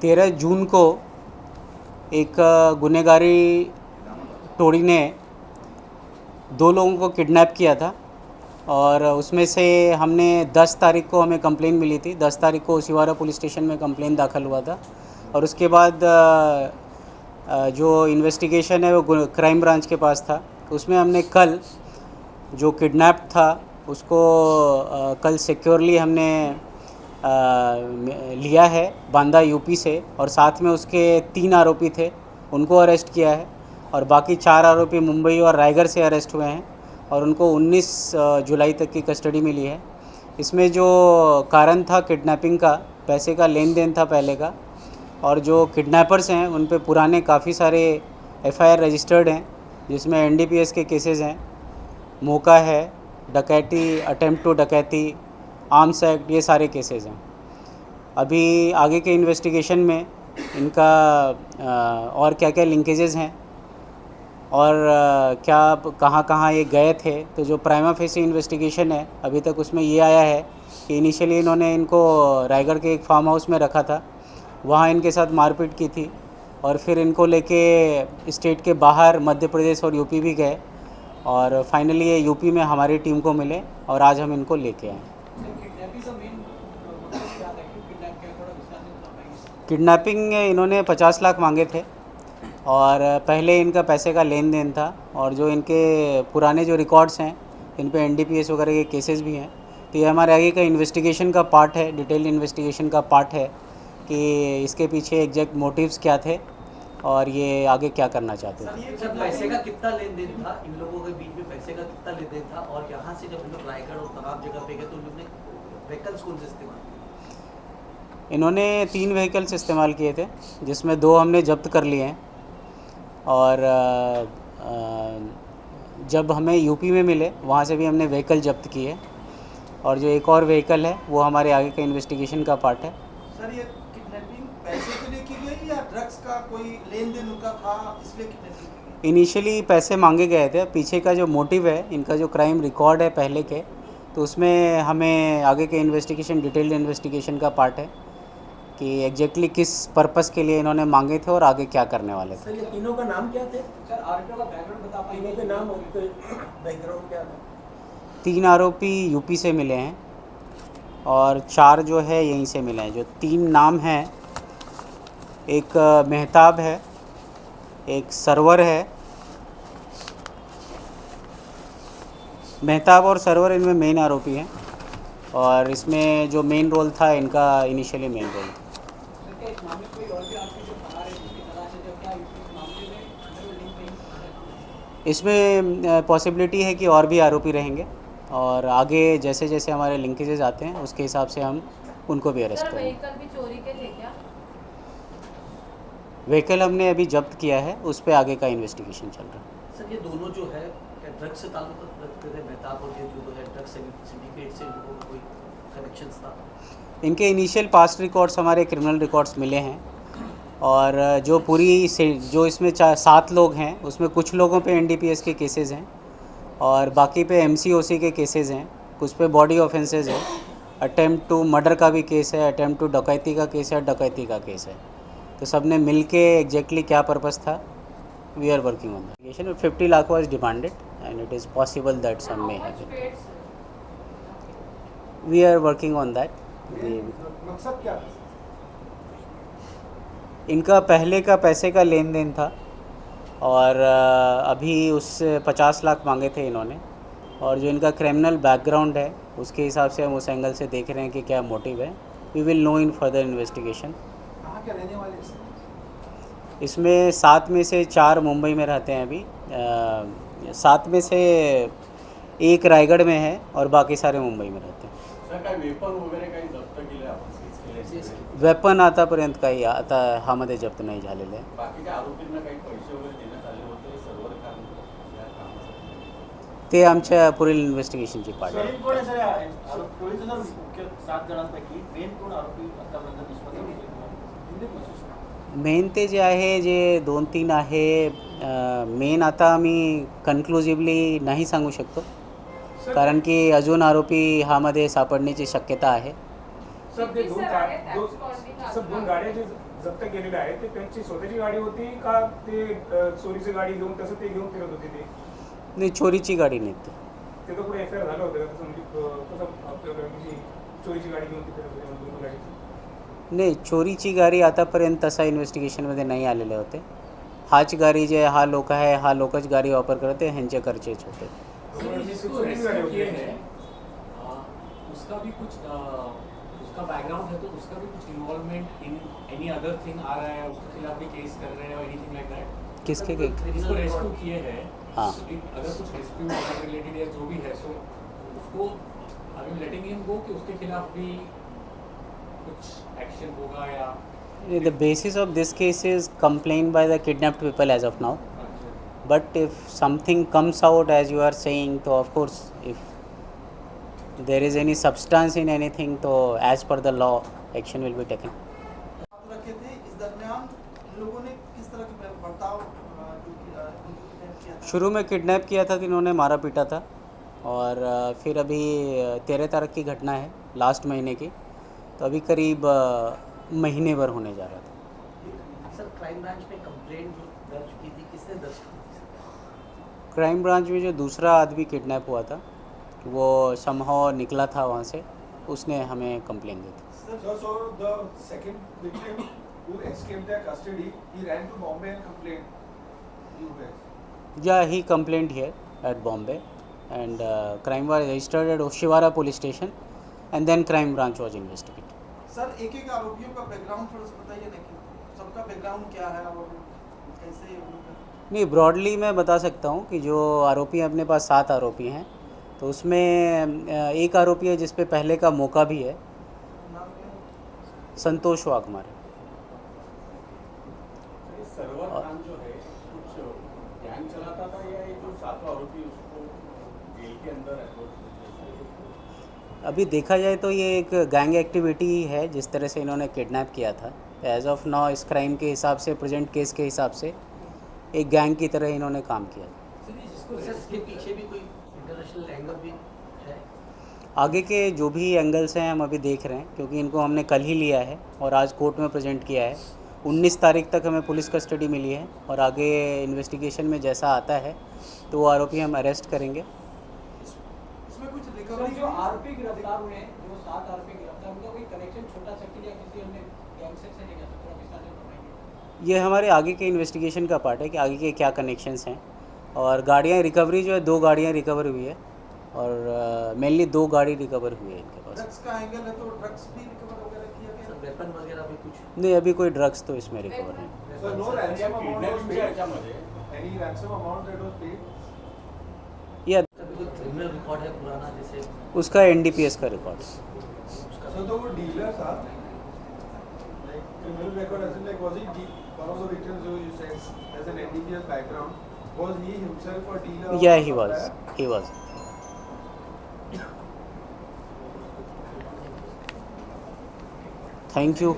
13 जून को एक गुनहगारी टोली ने 2 लोगों को किडनैप किया था और उसमें से हमने 10 तारीख को हमें कंप्लेन मिली थी। 10 तारीख को शिवारा पुलिस स्टेशन में कंप्लेन दाखिल हुआ था और उसके बाद जो इन्वेस्टिगेशन है वो क्राइम ब्रांच के पास था। उसमें हमने कल जो किडनैप था उसको कल सिक्योरली हमने लिया है बांदा यूपी से, और साथ में उसके 3 आरोपी थे उनको अरेस्ट किया है और बाकी 4 आरोपी मुंबई और रायगढ़ से अरेस्ट हुए हैं और उनको 19 जुलाई तक की कस्टडी मिली है। इसमें जो कारण था किडनैपिंग का, पैसे का लेन देन था पहले का, और जो किडनैपर्स हैं उन पे पुराने काफ़ी सारे एफआईआर रजिस्टर्ड हैं जिसमें एनडीपीएस के केसेस हैं, मौका है, डकैती, अटेम्प्ट टू डकैती, आर्म्स एक्ट, ये सारे केसेस हैं। अभी आगे के इन्वेस्टिगेशन में इनका और क्या क्या लिंकेजेस हैं और क्या कहाँ कहाँ ये गए थे, तो जो प्राइमा फेसी इन्वेस्टिगेशन है अभी तक उसमें ये आया है कि इनिशियली इन्होंने इनको रायगढ़ के एक फार्म हाउस में रखा था, वहाँ इनके साथ मारपीट की थी और फिर इनको लेके स्टेट के बाहर मध्य प्रदेश और यूपी भी गए और फाइनली ये यूपी में हमारी टीम को मिले और आज हम इनको लेके आए। किडनैपिंग इन्होंने 50 लाख मांगे थे और पहले इनका पैसे का लेन देन था और जो इनके पुराने जो रिकॉर्ड्स हैं इन पे एनडीपीएस वगैरह के केसेस भी हैं, तो ये हमारे आगे का इन्वेस्टिगेशन का पार्ट है, डिटेल इन्वेस्टिगेशन का पार्ट है कि इसके पीछे एग्जैक्ट मोटिव्स क्या थे और ये आगे क्या करना चाहते थे। सर, पैसे का कितना लेन देन था इन लोगों के बीच में, पैसे का कितना लेन देन था और यहाँ से जब इन लोग रायगढ़ और तमाम जगह पे गए तो उन लोग ने व्हीकल्स कौन से इस्तेमाल किए? इन्होंने 3 व्हीकल्स इस्तेमाल किए थे जिसमें 2 हमने जब्त कर लिए हैं और जब हमें यूपी में मिले वहाँ से भी हमने व्हीकल जब्त किए और जो एक और व्हीकल है वो हमारे आगे का इन्वेस्टिगेशन का पार्ट है। सर, ये किडनैपिंग पैसे के लिए की गई या ड्रग्स का कोई लेन देन उनका था इसलिए किडनैपिंग की गई? इनिशियली पैसे मांगे गए थे, पीछे का जो मोटिव है, इनका जो क्राइम रिकॉर्ड है पहले के, तो उसमें हमें आगे के इन्वेस्टिगेशन, डिटेल्ड इन्वेस्टिगेशन का पार्ट है कि एग्जैक्टली किस पर्पस के लिए इन्होंने मांगे थे और आगे क्या करने वाले थे। सर, ये तीनों का नाम क्या थे? सर, आरोपियों का बैकग्राउंड बता पाएंगे? तीनों के नाम और उनके बैकग्राउंड क्या था? 3 आरोपी यूपी से मिले हैं और 4 जो है यहीं से मिले हैं। जो 3 नाम हैं, एक मेहताब है, एक सरवर है, मेहताब और सरवर इनमें मेन आरोपी हैं और इसमें जो मेन रोल था इनका इनिशियली मेन रोल था। सर, क्या इस मामले में कोई और भी आरोपी जो फरार है जिसकी तलाश है, जो क्या इस मामले में अंदर में लिंक नहीं है? इसमें पॉसिबिलिटी है कि और भी आरोपी रहेंगे और आगे जैसे जैसे हमारे लिंकेजेस आते हैं उसके हिसाब से हम उनको भी अरेस्ट करेंगे। व्हीकल भी चोरी के थे क्या? व्हीकल हमने अभी जब्त किया है, उस पर आगे का इन्वेस्टिगेशन चल रहा है। सर, ये दोनों जो है ड्रग्स से ताल्लुक रखते थे, मेहताब और ये जो है ड्रग्स सिंडिकेट से इन लोगों का कोई कनेक्शंस था? इनके इनिशियल पास्ट रिकॉर्ड्स, हमारे क्रिमिनल रिकॉर्ड्स मिले हैं और जो पूरी से जो इसमें 7 लोग हैं उसमें कुछ लोगों पे एनडीपीएस के केसेस हैं और बाकी पे एमसीओसी के केसेस हैं, कुछ पे बॉडी ऑफेंसेस है, अटेम्प्ट टू मर्डर का भी केस है, अटेम्प्ट टू डकैती का केस है, डकैती का केस है। तो सब ने मिल के एग्जैक्टली क्या पर्पस था, we are working on that. 50 lakh was demanded and it is possible that some may have it. We are working on that. मकसद क्या था? इनका पहले का पैसे का लेन देन था और अभी उससे 50 लाख मांगे थे इन्होंने, और जो इनका क्रिमिनल बैकग्राउंड है उसके हिसाब से हम उस एंगल से देख रहे हैं कि क्या मोटिव है। We will know in further investigation. कहाँ के रहने वाले हैं? इसमें 7 में से 4 मुंबई में रहते हैं अभी, 7 में से 1 रायगढ़ में है और बाकी सारे मुंबई में रहते हैं। सर, काही वेपन वगैरे काही जप्त केले आपण सीज केले? वेपन आतापर्यंत काही आता ह्यामध्ये जप्त नाही झालेले आहे। बाकीच्या आरोपींना काही पैसे वगैरे देण्यात आले होते सर्व्हर काम या कामासाठी? ते आमच्या पुढील इन्व्हेस्टिगेशनची पार्ट आहे। कोण आहे सर? टोळीचे जर मुख्य 7 जणांपैकी मेन कोण आरोपी आतापर्यंत निष्पन्न केले? मेन ते जे आहे, जे 2-3 आहे, मेन आता आम्ही कन्क्लुझिव्हली नाही सांगू शकतो कारण की अजून आरोपी ह्यामध्ये सापडण्याची शक्यता आहे सब ते दोन गाड्या जे जप्त केलेल्या आहेत ते त्यांची स्वतःची गाडी होती का ते चोरीची गाडी घेऊन तसं ते घेऊन फिरत होते ते नाही, चोरीची गाडी नाही ती. ते तर पुढे FIR झालं होतं का तसं म्हणजे कसं आपल्याकडे म्हणजे चोरीची गाडी घेऊन ते फिरत होते दोन गाडीची नाही, चोरीची गाडी आतापर्यंत तसा इन्व्हेस्टिगेशनमध्ये नाही आलेले होते. हाच गाडी जे हा लोक आहे, हा लोकच गाडी वापर करते, ह्यांचे खर्चेच होते. जिसको रेस्क्यू किए हैं उसका भी कुछ उसका बैकग्राउंड है तो उसका भी कुछ involvement in any other thing आ रहा है, उसके खिलाफ भी केस कर रहे हैं और एनीथिंग लाइक दैट? किसके जिसको रेस्क्यू किए हैं हाँ। अगर कुछ डिस्प्यूट रिलेटेड या जो भी है सो उसको I am letting him go कि उसके खिलाफ भी कुछ एक्शन होगा या The basis of this case is complained by the kidnapped people as of now. But if something comes out as you are saying, so of course, if there is any substance in anything, so as per the law, action will be taken. हाथ रखे थे इस दरमियान इन लोगों ने किस तरह के बर्ताव जो किया था? शुरू में किडनैप किया था कि इन्होंने मारा पीटा था, और फिर अभी 13 तारीख की घटना है लास्ट महीने की, तो अभी करीब महीने भर होने जा रहा था. सर क्राइम ब्रांच में कंप्लेंट जो दर्ज की थी किसने दर्ज की थी? क्राइम ब्रांच में जो दूसरा आदमी किडनैप हुआ था वो समहाउ निकला था वहाँ से, उसने हमें कंप्लेन दी थी. So the second victim who escaped their custody, he ran to Bombay and complained you guys. Yeah, he complained here at Bombay, and crime was registered at Oshiwara police station, and then crime branch was investigated. Sir एक एक आरोपियों का background थोड़ा सा बताइए ना कि सबका बैकग्राउंड क्या है और कैसे उनका? नहीं, ब्रॉडली मैं बता सकता हूँ कि जो आरोपी हैं, अपने पास 7 आरोपी हैं, तो उसमें एक आरोपी है जिस पे पहले का मौका भी है, नाम क्या है? संतोष वाघमारे. ये सर्वर काम जो है कुछ गैंग चलाता था या ये जो 7 आरोपी उसको जेल के अंदर अप्रोच? अभी देखा जाए तो ये एक गैंग एक्टिविटी ही है जिस तरह से इन्होंने किडनैप किया था. एज ऑफ नाउ इस क्राइम के हिसाब से, प्रेजेंट केस के हिसाब से, एक गैंग की तरह इन्होंने काम किया. सर इसके पीछे भी कोई इंटरनेशनल एंगल भी है? आगे के जो भी एंगल्स हैं हम अभी देख रहे हैं, क्योंकि इनको हमने कल ही लिया है और आज कोर्ट में प्रेजेंट किया है. 19 तारीख तक हमें पुलिस कस्टडी मिली है, और आगे इन्वेस्टिगेशन में जैसा आता है तो वो आरोपी हम अरेस्ट करेंगे. इसमें कुछ सर रिकवरी जो आरोपी गिरफ्तार हुए हैं, जो 7 आरोपी गिरफ्तार, उनका कोई कनेक्शन छोटा शक्ति या किसी अन्य गैंग से नहीं है? थोड़ा विस्तार से बताएंगे. ये हमारे आगे के इन्वेस्टिगेशन का पार्ट है कि आगे के क्या कनेक्शंस हैं. और गाड़ियाँ रिकवरी जो है, 2 गाड़ियाँ रिकवर हुई है, और मेनली 2 गाड़ी रिकवर हुई है इनके पास. ड्रग्स का एंगल है तो ड्रग्स भी रिकवर वगैरह किया गया? सर वेपन वगैरह भी कुछ? नहीं, अभी कोई ड्रग्स तो इसमें रिकवर नहीं. So no ransom amount was paid. याच्यामध्ये Any ransom amount that was paid? या सर कोई क्रिमिनल रिकॉर्ड है पुराना जैसे उसका NDPS का रिकॉर्ड. So the dealer था, like criminal record as in like was he one of the victims who you said has an NDPS background? Was he himself a dealer? Yeah, or he was. supplier? He was. Thank you.